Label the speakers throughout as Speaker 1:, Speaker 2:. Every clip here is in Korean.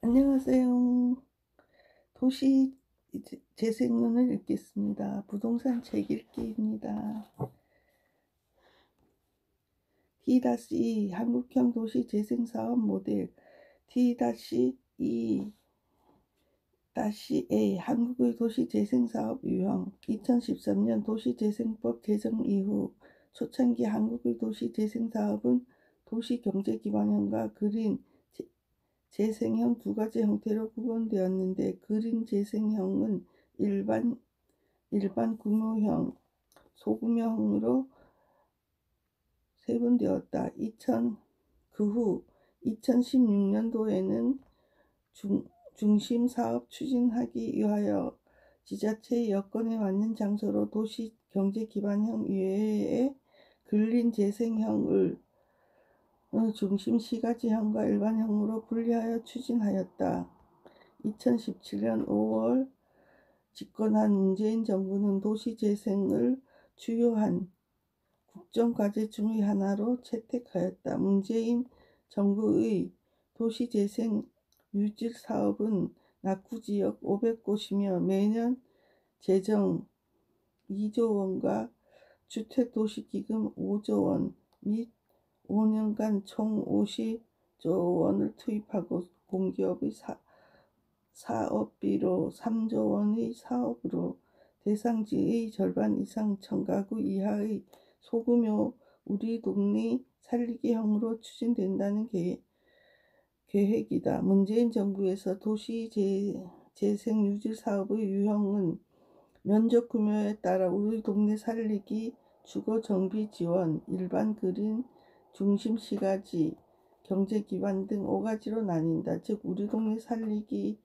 Speaker 1: 안녕하세요. 도시 재생론을 읽겠습니다. 부동산 책 읽기입니다. T-2 한국형 도시 재생사업 모델 T-2A 한국의 도시 재생사업 유형 2013년 도시재생법 제정 이후 초창기 한국의 도시 재생사업은 도시경제기반형과 그린 재생형 두 가지 형태로 구분되었는데, 그린 재생형은 일반 구묘형, 소규모형으로 세분되었다. 그 후 2016년도에는 중심 사업 추진하기 위하여 지자체의 여건에 맞는 장소로 도시 경제 기반형 이외에 근린 재생형을 중심 시가지형과 일반형으로 분리하여 추진하였다. 2017년 5월 집권한 문재인 정부는 도시재생을 주요한 국정과제 중의 하나로 채택하였다. 문재인 정부의 도시재생 유질 사업은 낙후지역 500곳이며 매년 재정 2조 원과 주택도시기금 5조 원 및 5년간 총 50조 원을 투입하고 공기업의 사업비로 3조 원의 사업으로 대상지의 절반 이상 청가구 이하의 소규모 우리 동네 살리기형으로 추진된다는 계획이다. 문재인 정부에서 도시 재생 유질 사업의 유형은 면적 규모에 따라 우리 동네 살리기, 주거 정비 지원, 일반 그린, 중심 시가지, 경제 기반 등 5가지로 나뉜다. 즉 우리 동네 살리기,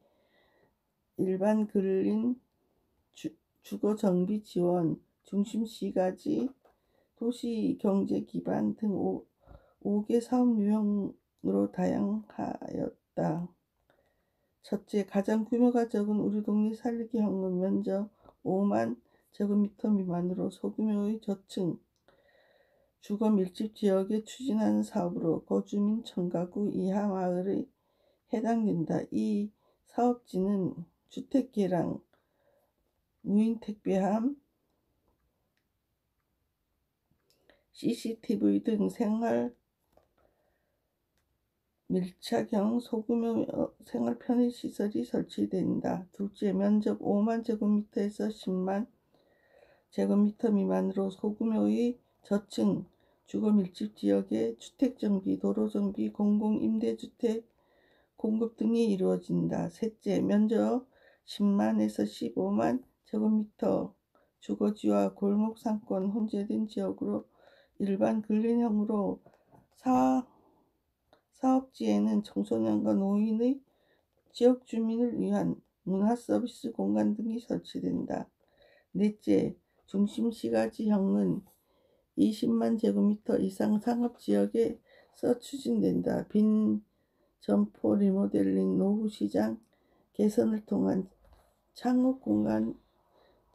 Speaker 1: 일반 그린, 주거 정비 지원, 중심 시가지, 도시 경제 기반 등 5개 사업 유형으로 다양하였다. 첫째, 가장 규모가 적은 우리 동네 살리기형은 면적 5만 제곱미터 미만으로 소규모의 저층 주거 밀집 지역에 추진하는 사업으로 거주민 청가구 이하 마을에 해당된다. 이 사업지는 주택개랑, 무인 택배함, CCTV 등 생활 밀착형 소규모 생활 편의 시설이 설치된다. 둘째, 면적 5만 제곱미터에서 10만 제곱미터 미만으로 소규모의 저층 주거 밀집 지역에 주택 정비, 도로 정비, 공공 임대주택 공급 등이 이루어진다. 셋째, 면적 10만에서 15만 제곱미터 주거지와 골목 상권 혼재된 지역으로 일반 근린형으로 사업지에는 청소년과 노인의 지역 주민을 위한 문화 서비스 공간 등이 설치된다. 넷째, 중심 시가지형은 20만 제곱미터 이상 상업지역에서 추진된다. 빈 점포 리모델링, 노후 시장 개선을 통한 창업 공간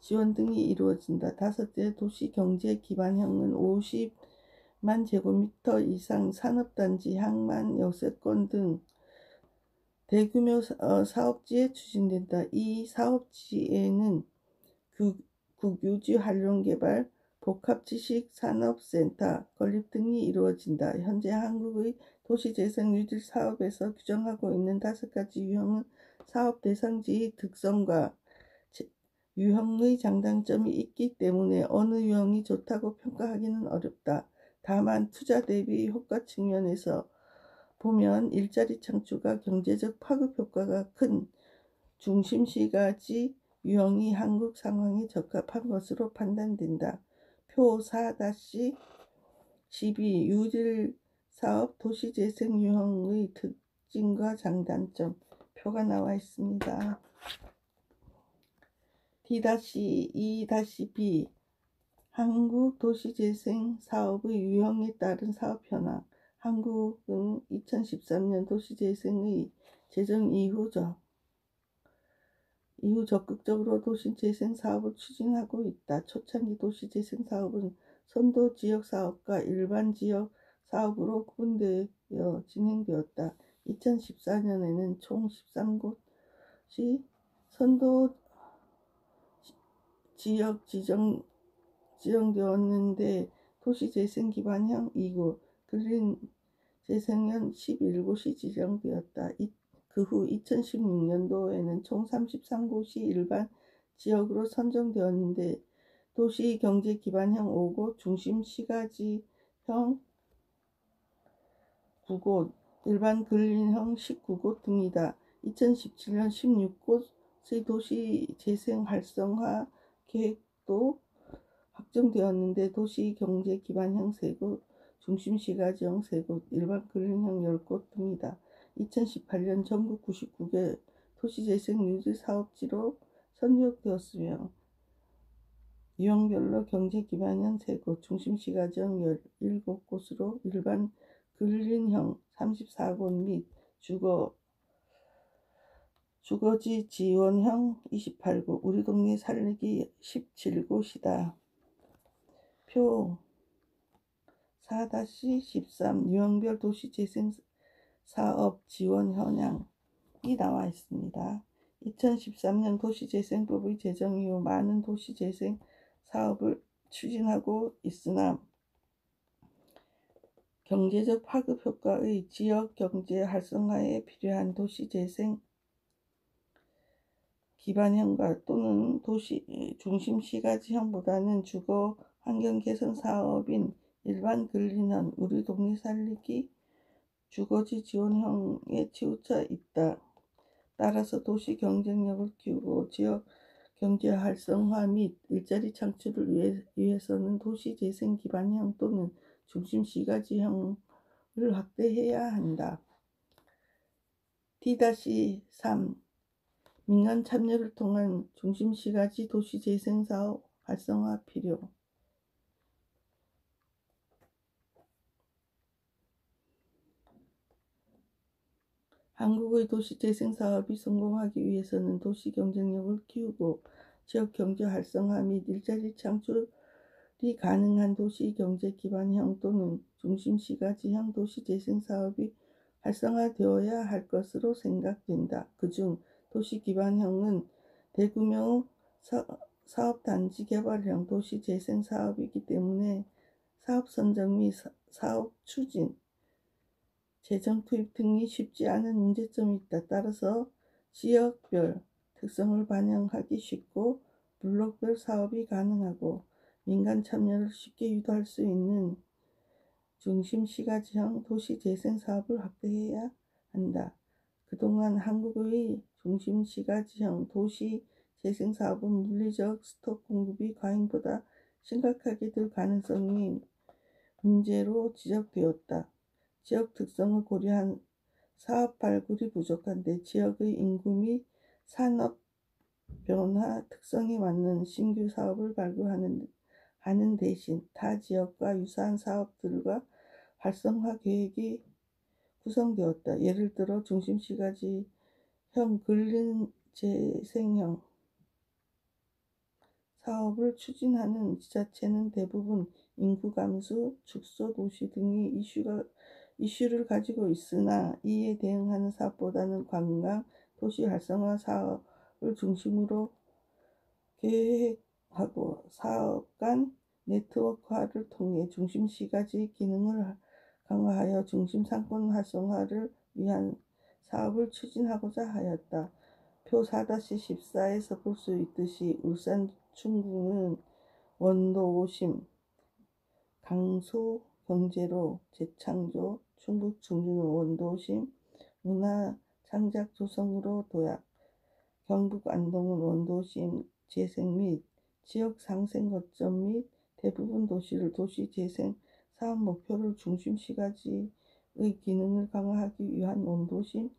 Speaker 1: 지원 등이 이루어진다. 다섯째, 도시 경제 기반형은 50만 제곱미터 이상 산업단지, 항만, 역세권 등 대규모 사업지에 추진된다. 이 사업지에는 국유지 활용개발, 복합지식산업센터 건립 등이 이루어진다. 현재 한국의 도시재생 유질 사업에서 규정하고 있는 5가지 유형은 사업 대상지의 특성과 유형의 장단점이 있기 때문에 어느 유형이 좋다고 평가하기는 어렵다. 다만 투자 대비 효과 측면에서 보면 일자리 창출과 경제적 파급 효과가 큰 중심시가지 유형이 한국 상황에 적합한 것으로 판단된다. 표 4-12 유질 사업 도시재생 유형의 특징과 장단점 표가 나와 있습니다. T-2-B 한국 도시재생 사업의 유형에 따른 사업 현황. 한국은 2013년 도시재생의 제정 이후 적극적으로 도시재생 사업을 추진하고 있다. 초창기 도시재생 사업은 선도 지역 사업과 일반 지역 사업으로 구분되어 진행되었다. 2014년에는 총 13곳이 선도 지역 지정되었는데 도시재생 기반형 2곳, 그린 재생형 11곳이 지정되었다. 그 후 2016년도에는 총 33곳이 일반 지역으로 선정되었는데 도시경제기반형 5곳, 중심시가지형 9곳, 일반 근린형 19곳 등이다. 2017년 16곳의 도시재생 활성화 계획도 확정되었는데 도시경제기반형 3곳, 중심시가지형 3곳, 일반 근린형 10곳 등이다. 2018년 전국 99개 도시재생 뉴딜 사업지로 선정되었으며 유형별로 경제기반형 3곳, 중심시가지형 17곳으로 일반 근린형 34곳 및 주거지 지원형 28곳, 우리 동네 살리기 17곳이다. 표 4-13 유형별 도시재생 사업 지원 현황이 나와 있습니다. 2013년 도시재생법의 제정 이후 많은 도시재생 사업을 추진하고 있으나 경제적 파급 효과의 지역 경제 활성화에 필요한 도시재생 기반형과 또는 도시 중심 시가지형보다는 주거 환경 개선 사업인 일반 근린형, 우리 동네 살리기, 주거지 지원형에 치우쳐 있다. 따라서 도시 경쟁력을 키우고 지역 경제 활성화 및 일자리 창출을 위해서는 도시 재생 기반형 또는 중심 시가지형을 확대해야 한다. D-3 민간 참여를 통한 중심 시가지 도시 재생 사업 활성화 필요. 한국의 도시재생 사업이 성공하기 위해서는 도시 경쟁력을 키우고 지역 경제 활성화 및 일자리 창출이 가능한 도시 경제 기반형 또는 중심 시가지형 도시재생 사업이 활성화되어야 할 것으로 생각된다. 그중 도시 기반형은 대규모 사업단지 개발형 도시재생 사업이기 때문에 사업 선정 및 사업 추진, 재정 투입 등이 쉽지 않은 문제점이 있다. 따라서 지역별 특성을 반영하기 쉽고 블록별 사업이 가능하고 민간 참여를 쉽게 유도할 수 있는 중심 시가지형 도시재생 사업을 확대해야 한다. 그동안 한국의 중심 시가지형 도시재생 사업은 물리적 스톡 공급이 과잉보다 심각하게 될 가능성이 문제로 지적되었다. 지역 특성을 고려한 사업 발굴이 부족한데 지역의 인구 및 산업 변화 특성에 맞는 신규 사업을 발굴하는 대신 타 지역과 유사한 사업들과 활성화 계획이 구성되었다. 예를 들어 중심시가지형 근린 재생형 사업을 추진하는 지자체는 대부분 인구 감소, 축소 도시 등의 이슈를 가지고 있으나 이에 대응하는 사업보다는 관광, 도시 활성화 사업을 중심으로 계획하고 사업 간 네트워크화를 통해 중심 시가지 기능을 강화하여 중심 상권 활성화를 위한 사업을 추진하고자 하였다. 표 4-14에서 볼 수 있듯이 울산 충북은 원도 오심, 강소 경제로 재창조, 충북 충주는 원도 오심, 문화 창작 조성으로 도약, 경북 안동은 원도 오심 재생 및 지역 상생 거점 및 대부분 도시를 도시 재생 사업 목표를 중심 시가지의 기능을 강화하기 위한 원도심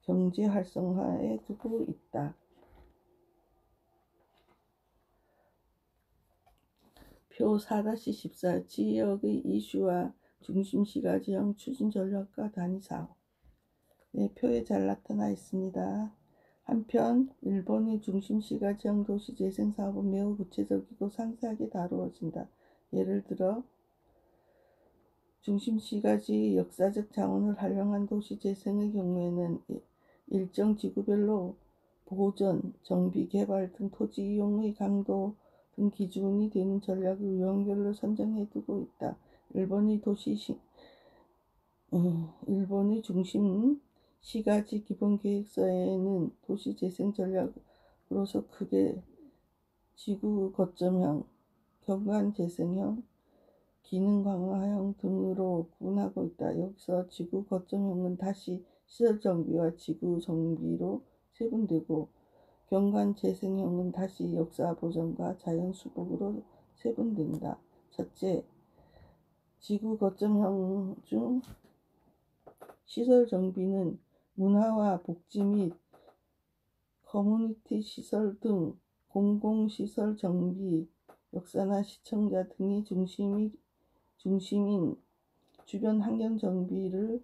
Speaker 1: 경제 활성화에 두고 있다. 표 4-14 지역의 이슈와 중심 시가지형 추진 전략과 단위 사업. 네, 표에 잘 나타나 있습니다. 한편 일본의 중심 시가지형 도시 재생 사업은 매우 구체적이고 상세하게 다루어진다. 예를 들어 중심시가지 역사적 자원을 활용한 도시재생의 경우에는 일정 지구별로 보존, 정비, 개발 등 토지 이용의 강도 등 기준이 되는 전략을 유형별로 선정해 두고 있다. 일본의 중심 시가지 기본계획서에는 도시재생 전략으로서 크게 지구 거점형, 경관 재생형, 기능 강화형 등으로 구분하고 있다. 여기서 지구 거점형은 다시 시설 정비와 지구 정비로 세분되고, 경관 재생형은 다시 역사 보존과 자연 수복으로 세분된다. 첫째, 지구 거점형 중 시설 정비는 문화와 복지 및 커뮤니티 시설 등 공공시설 정비, 역사나 시청자 등이 중심인 주변 환경 정비를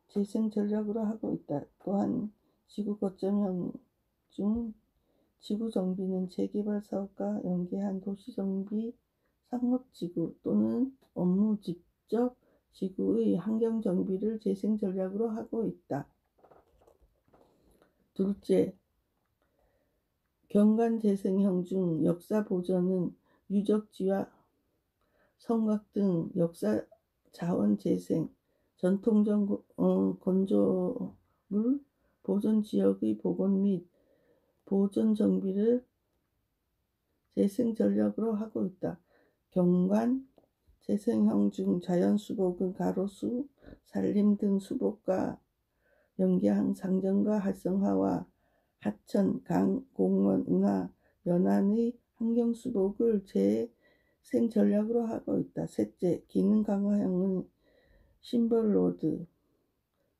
Speaker 1: 재생 전략으로 하고 있다. 또한 지구 거점형 중 지구 정비는 재개발 사업과 연계한 도시 정비, 상업지구 또는 업무 직접 지구의 환경 정비를 재생 전략으로 하고 있다. 둘째, 경관 재생형 중 역사 보존은 유적지와 성곽 등 역사 자원 재생, 전통적 건조물 보존 지역의 복원 및 보존 정비를 재생 전략으로 하고 있다. 경관 재생형 중 자연 수복은 가로수, 산림 등 수복과 연계한 상정과 활성화와 하천, 강, 공원, 운하, 연안의 환경 수복을 재생 전략으로 하고 있다. 셋째, 기능 강화형은 심벌로드,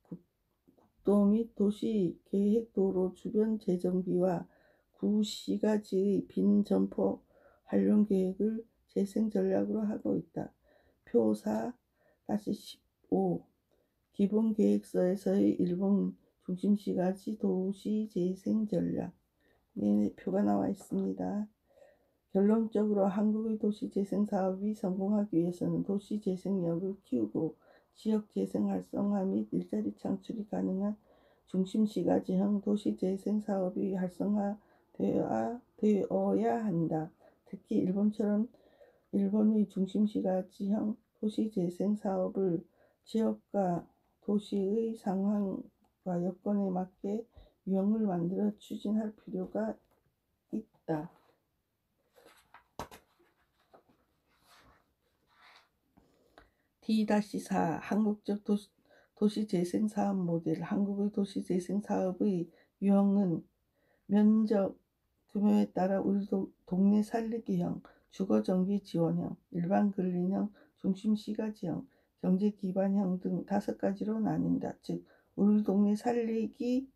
Speaker 1: 국도 및 도시 계획도로 주변 재정비와 구시가지의 빈 점포 활용 계획을 재생 전략으로 하고 있다. 표 4-15 기본계획서에서의 일본 중심시가지 도시재생 전략. 네, 표가 나와 있습니다. 결론적으로 한국의 도시재생 사업이 성공하기 위해서는 도시재생력을 키우고 지역재생 활성화 및 일자리 창출이 가능한 중심시가지형 도시재생 사업이 활성화되어야 한다. 특히 일본의 중심시가지형 도시재생 사업을 지역과 도시의 상황과 여건에 맞게 유형을 만들어 추진할 필요가 있다. D-4 한국적 도시재생사업 모델. 한국의 도시재생사업의 유형은 면적, 규모에 따라 우리 동네 살리기형, 주거정비 지원형, 일반근린형, 중심시가지형, 경제기반형 등 5가지로 나뉜다. 즉, 우리 동네 살리기,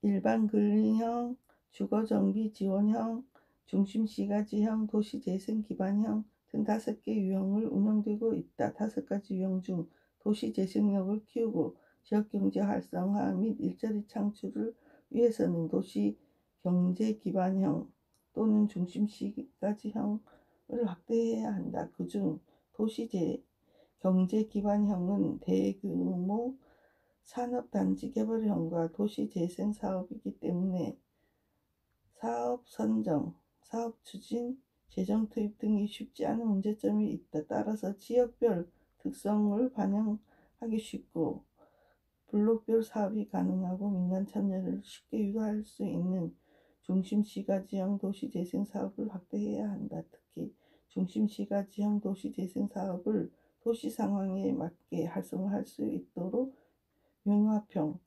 Speaker 1: 일반근린형, 주거정비 지원형, 중심시가지형, 도시재생기반형 등 5개 유형을 운영되고 있다. 5가지 유형 중 도시재생력을 키우고 지역경제 활성화 및 일자리 창출을 위해서는 도시경제기반형 또는 중심시가지형을 확대해야 한다. 그중 도시경제기반형은 대규모 산업단지 개발형과 도시재생 사업이기 때문에 사업 선정, 사업 추진, 재정 투입 등이 쉽지 않은 문제점이 있다. 따라서 지역별 특성을 반영하기 쉽고 블록별 사업이 가능하고 민간 참여를 쉽게 유도할 수 있는 중심시가지형 도시재생 사업을 확대해야 한다. 특히 중심시가지형 도시재생 사업을 도시 상황에 맞게 활성화할 수 있도록 융합형,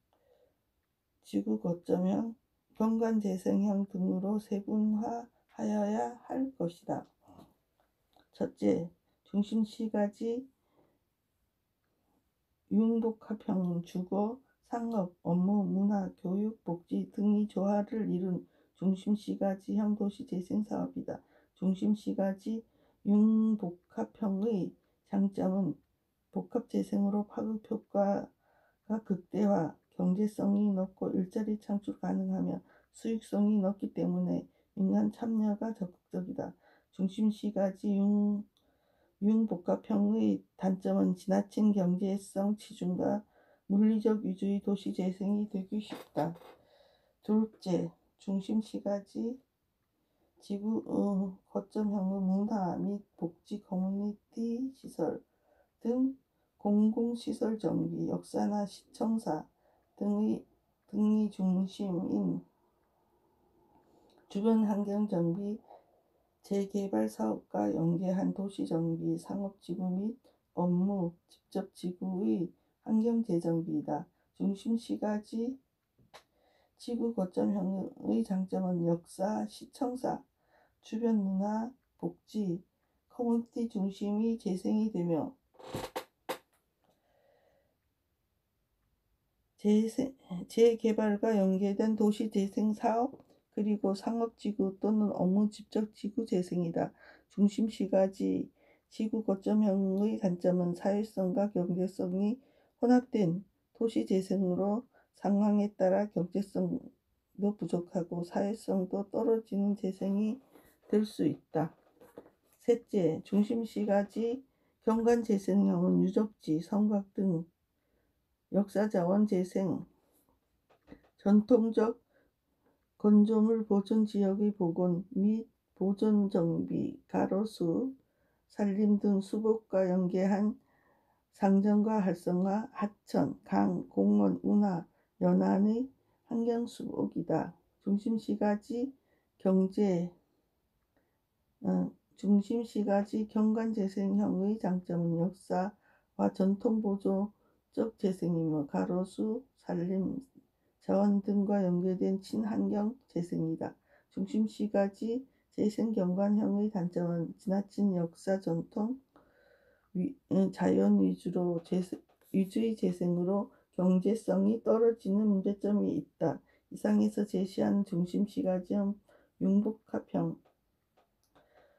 Speaker 1: 지구 거점형, 경관 재생형 등으로 세분화하여야 할 것이다. 첫째, 중심시가지 융복합형 주거, 상업, 업무, 문화, 교육, 복지 등이 조화를 이룬 중심시가지형 도시재생 사업이다. 중심시가지 융복합형의 장점은 복합재생으로 파급 효과가 극대화, 경제성이 높고 일자리 창출 가능하며 수익성이 높기 때문에 민간 참여가 적극적이다. 중심시가지 융복합형의 단점은 지나친 경제성 치중과 물리적 위주의 도시 재생이 되기 쉽다. 둘째, 중심시가지 지구 거점형의 문화 및 복지 커뮤니티 시설 등 공공시설 정비, 역사나 시청사 등이 중심인 주변 환경 정비, 재개발 사업과 연계한 도시 정비, 상업지구 및 업무 직접 지구의 환경 재정비이다. 중심시가지 지구 거점형의 장점은 역사, 시청사, 주변 문화, 복지, 커뮤니티 중심의 재생이 되며 재개발과 연계된 도시 재생 사업, 그리고 상업지구 또는 업무 집적 지구 재생이다. 중심시가지 지구 거점형의 단점은 사회성과 경제성이 혼합된 도시 재생으로 상황에 따라 경제성도 부족하고 사회성도 떨어지는 재생이 될 수 있다. 셋째, 중심시가지 경관 재생형은 유적지, 성곽 등 역사자원 재생, 전통적 건조물 보존 지역의 복원 및 보존 정비, 가로수, 산림 등 수복과 연계한 상정과 활성화, 하천, 강, 공원, 운하, 연안의 환경 수복이다. 중심시가지 경관 재생형의 장점은 역사와 전통 보존적 재생이며 가로수, 산림, 자원 등과 연계된 친환경 재생이다. 중심시가지 재생 경관형의 단점은 지나친 역사 전통 자연 위주의 재생으로 경제성이 떨어지는 문제점이 있다. 이상에서 제시한 중심시가지형 융복합형,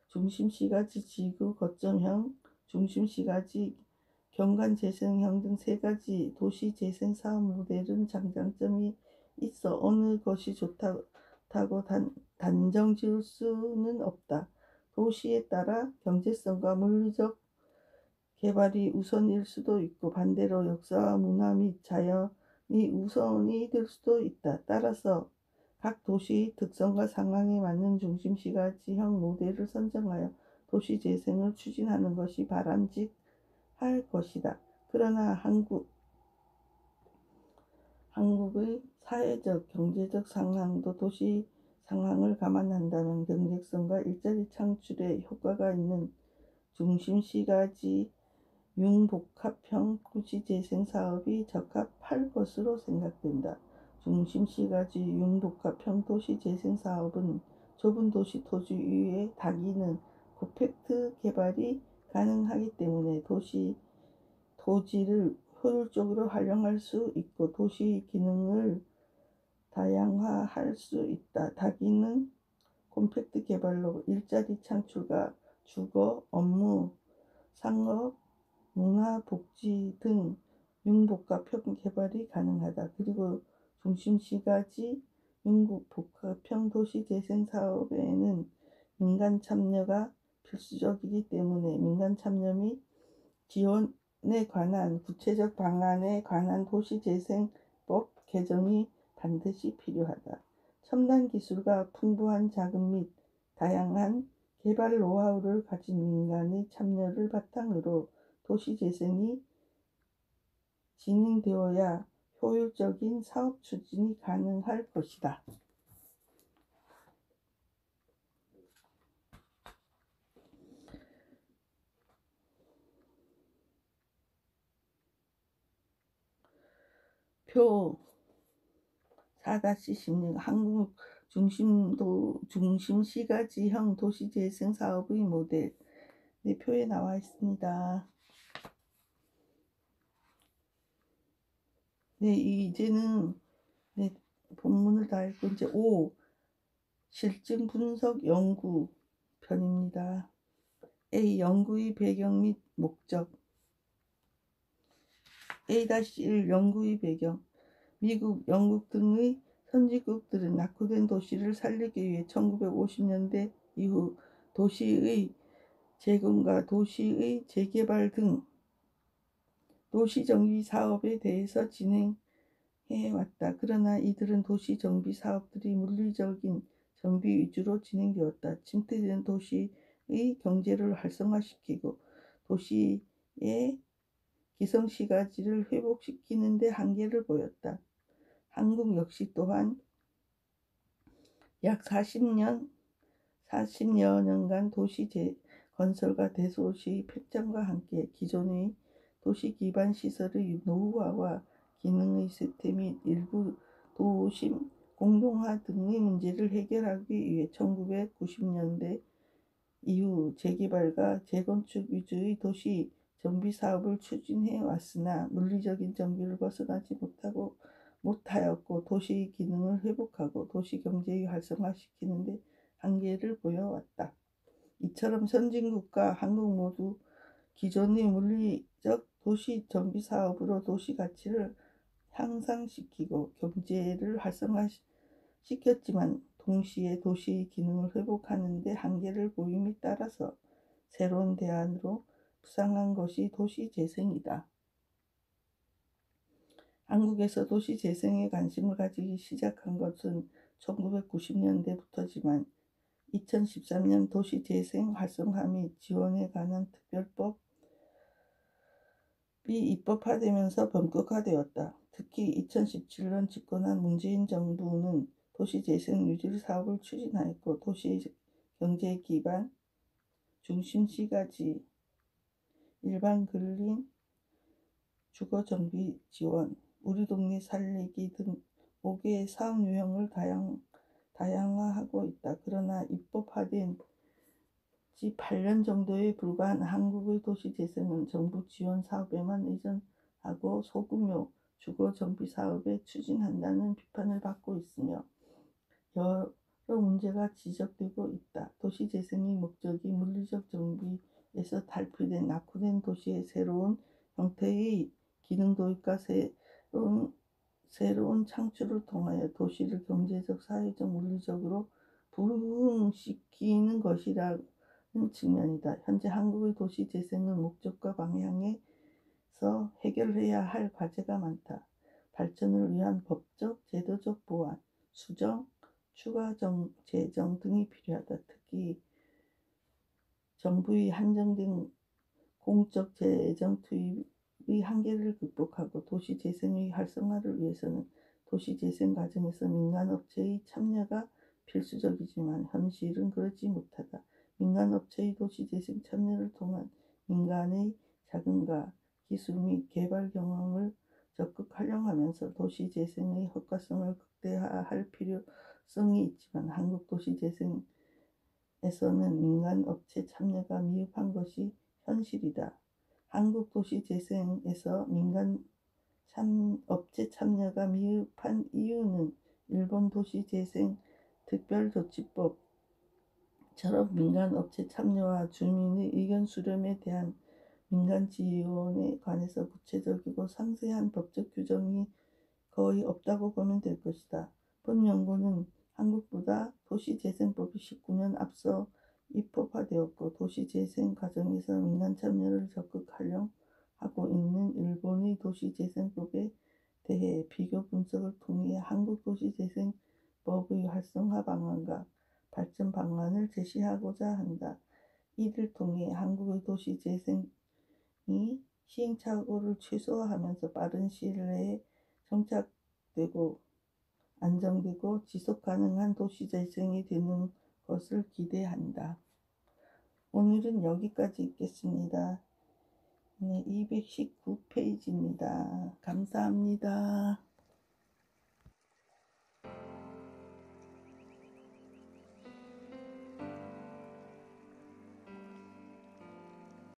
Speaker 1: 중심시가지 지구 거점형, 중심시가지 경관 재생형 등 세 가지 도시 재생 사업 모델은 장단점이 있어 어느 것이 좋다고 단정 지을 수는 없다. 도시에 따라 경제성과 물리적 개발이 우선일 수도 있고 반대로 역사와 문화 및 자연이 우선이 될 수도 있다. 따라서 각 도시의 특성과 상황에 맞는 중심시가지형 모델을 선정하여 도시 재생을 추진하는 것이 바람직할 것이다. 그러나 한국의 사회적, 경제적 상황도 도시 상황을 감안한다면 경제성과 일자리 창출에 효과가 있는 중심시가지 융복합형 도시재생 사업이 적합할 것으로 생각된다. 중심시가지 융복합형 도시재생 사업은 좁은 도시 토지 위에 닭이는 콤팩트 개발이 가능하기 때문에 토지를 효율적으로 활용할 수 있고 도시 기능을 다양화할 수 있다. 닭이는 콤팩트 개발로 일자리 창출과 주거, 업무, 상업, 문화, 복지 등 융복합형 개발이 가능하다. 그리고 중심시가지 융복합형 도시재생 사업에는 민간 참여가 필수적이기 때문에 민간 참여 및 지원에 관한 구체적 방안에 관한 도시재생법 개정이 반드시 필요하다. 첨단 기술과 풍부한 자금 및 다양한 개발 노하우를 가진 민간의 참여를 바탕으로 도시재생이 진행되어야 효율적인 사업 추진이 가능할 것이다. 표 4-16 한국 중심시가지형 도시재생 사업의 모델 표에 나와 있습니다. 이제는 본문을 다 읽고 이제 5. 실증 분석 연구 편입니다. A. 연구의 배경 및 목적. A-1 연구의 배경. 미국, 영국 등의 선진국들은 낙후된 도시를 살리기 위해 1950년대 이후 도시의 재건과 도시의 재개발 등 도시정비 사업에 대해서 진행해왔다. 그러나 이들은 도시정비 사업들이 물리적인 정비 위주로 진행되었다. 침체된 도시의 경제를 활성화시키고 도시의 기성시가지를 회복시키는 데 한계를 보였다. 한국 역시 또한 약 40여 년간 도시 건설과 대도시 팽창과 함께 기존의 도시 기반 시설의 노후화와 기능의 쇠퇴 및 일부 도심 공동화 등의 문제를 해결하기 위해 1990년대 이후 재개발과 재건축 위주의 도시 정비 사업을 추진해 왔으나 물리적인 정비를 벗어나지 못하였고 도시의 기능을 회복하고 도시 경제의 활성화시키는 데 한계를 보여왔다. 이처럼 선진국과 한국 모두 기존의 물리적 도시 정비 사업으로 도시 가치를 향상시키고 경제를 활성화시켰지만 동시에 도시의 기능을 회복하는 데 한계를 보임에 따라서 새로운 대안으로 부상한 것이 도시재생이다. 한국에서 도시재생에 관심을 가지기 시작한 것은 1990년대부터지만 2013년 도시재생 활성화 및 지원에 관한 특별법이 입법화되면서 본격화되었다. 특히 2017년 집권한 문재인 정부는 도시재생 유질 사업을 추진하였고 도시 경제 기반 중심시가지, 일반 근린 주거정비 지원, 우리 동네 살리기 등 5개의 사업 유형을 다양화하고 있다. 그러나 입법화된 지 8년 정도에 불과한 한국의 도시재생은 정부 지원 사업에만 의존하고 소규모 주거정비 사업에 추진한다는 비판을 받고 있으며 여러 문제가 지적되고 있다. 도시재생의 목적이 물리적 정비에서 탈피된 낙후된 도시의 새로운 형태의 기능 도입과 새로운 창출을 통하여 도시를 경제적, 사회적, 물리적으로 부흥시키는 것이라는 측면이다. 현재 한국의 도시재생은 목적과 방향에서 해결해야 할 과제가 많다. 발전을 위한 법적, 제도적 보완, 수정, 추가 재정 등이 필요하다. 특히 정부의 한정된 공적 재정 투입의 한계를 극복하고 도시재생의 활성화를 위해서는 도시재생 과정에서 민간업체의 참여가 필수적이지만 현실은 그렇지 못하다. 민간업체의 도시재생 참여를 통한 민간의 자금과 기술 및 개발 경험을 적극 활용하면서 도시재생의 효과성을 극대화할 필요성이 있지만 한국 도시재생에서는 민간 업체 참여가 미흡한 것이 현실이다. 한국 도시재생에서 민간 업체 참여가 미흡한 이유는 일본 도시재생 특별조치법처럼 민간 업체 참여와 주민의 의견 수렴에 대한 민간 지원에 관해서 구체적이고 상세한 법적 규정이 거의 없다고 보면 될 것이다. 본 연구는 한국보다 도시재생법이 19년 앞서 입법화되었고 도시재생 과정에서 민간 참여를 적극 활용하고 있는 일본의 도시재생법에 대해 비교 분석을 통해 한국 도시재생법의 활성화 방안과 발전 방안을 제시하고자 한다. 이를 통해 한국의 도시재생이 시행착오를 최소화하면서 빠른 시일 내에 정착되고 안정되고 지속가능한 도시재생이 되는 것을 기대한다. 오늘은 여기까지 읽겠습니다. 네, 219페이지입니다. 감사합니다.